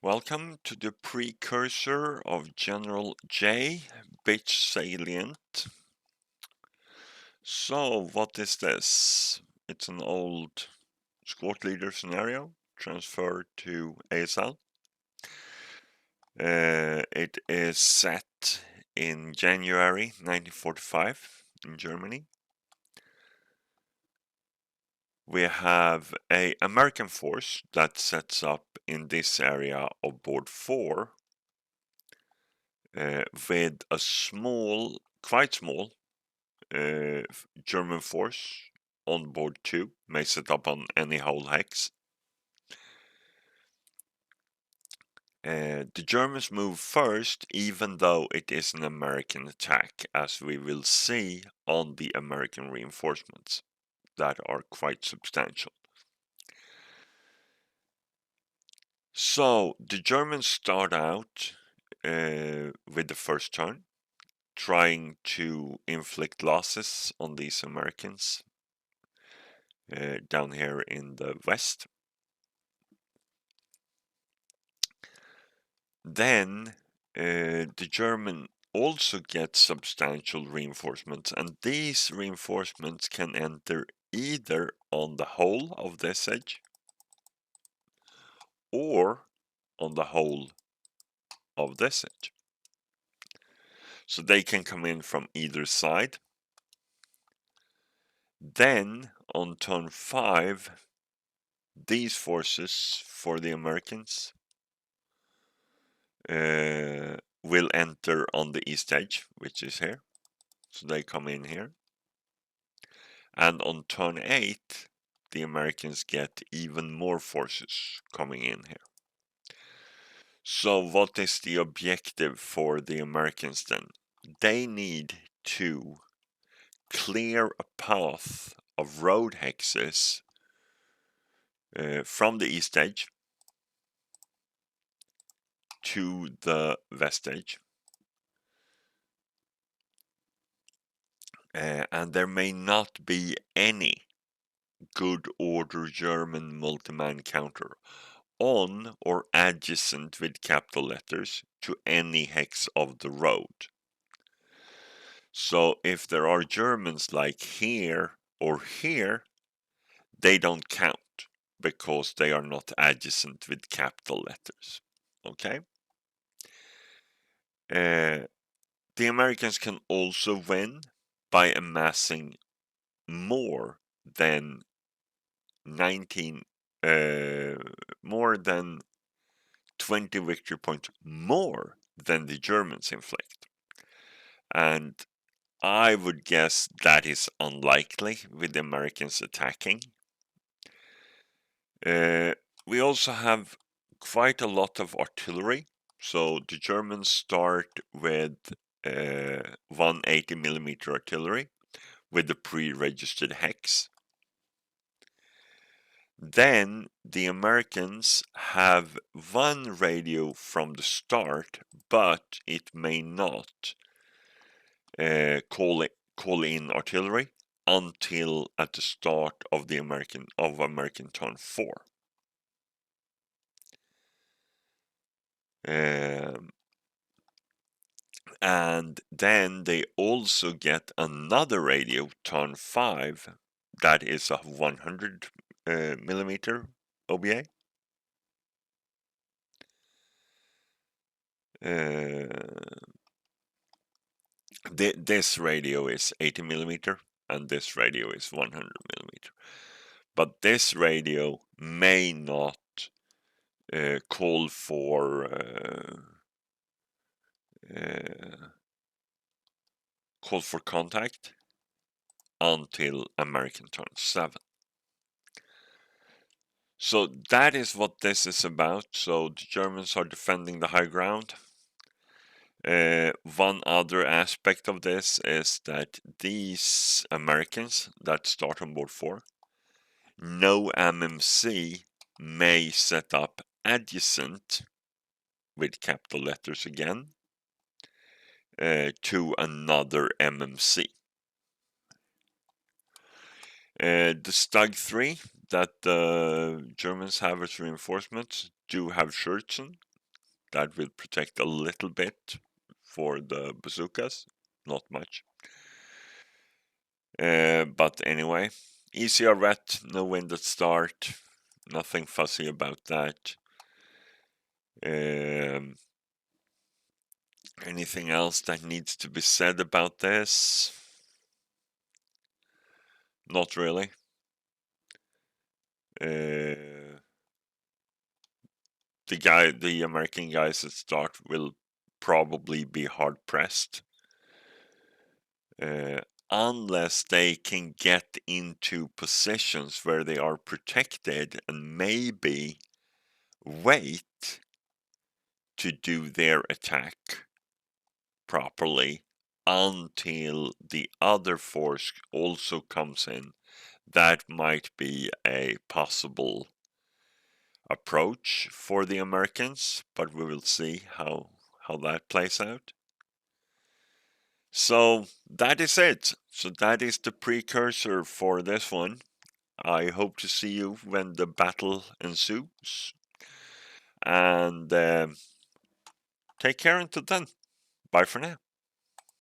Welcome to the precursor of General J, Bitche Salient. So, what is this? It's an old squad leader scenario transferred to ASL. It is set in January 1945 in Germany. We have an American force that sets up in this area of board 4 with a quite small German force on board 2, may set up on any whole hex. The Germans move first, even though it is an American attack, as we will see on the American reinforcements that are quite substantial. So the Germans start out with the first turn, trying to inflict losses on these Americans down here in the west. Then the German also get substantial reinforcements, and these reinforcements can enter either on the whole of this edge or on the whole of this edge. So they can come in from either side. Then on turn 5, these forces for the Americans will enter on the east edge, which is here. So they come in here. And on turn 8, the Americans get even more forces coming in here. So what is the objective for the Americans then? They need to clear a path of road hexes from the east edge to the west edge. And there may not be any Good Order German multi-man counter on or adjacent with capital letters to any hex of the road. So if there are Germans like here or here, they don't count because they are not adjacent with capital letters. Okay? The Americans can also win by amassing more than 20 victory points more than the Germans inflict. And I would guess that is unlikely with the Americans attacking. We also have quite a lot of artillery. So the Germans start with 180mm artillery with the pre-registered hex. Then the Americans have one radio from the start, but it may not call in artillery until at the start of the American turn 4. And then they also get another radio turn 5 that is a 100mm OBA. This radio is 80mm and this radio is 100mm. But this radio may not call for contact until American turn 7. So that is what this is about. So the Germans are defending the high ground. One other aspect of this is that these Americans that start on board 4, no MMC may set up adjacent with capital letters again to another MMC. The Stug 3 that the Germans have as reinforcements do have Schürzen, That will protect a little bit for the bazookas, not much. But anyway, easier ret, no wind at start, nothing fussy about that. Anything else that needs to be said about this? Not really. The American guys at start will probably be hard pressed. Unless they can get into positions where they are protected and maybe wait to do their attack properly until the other force also comes in. That might be a possible approach for the Americans, but we will see how that plays out. So that is it. So that is the precursor for this one. I hope to see you when the battle ensues. And take care until then. Bye for now.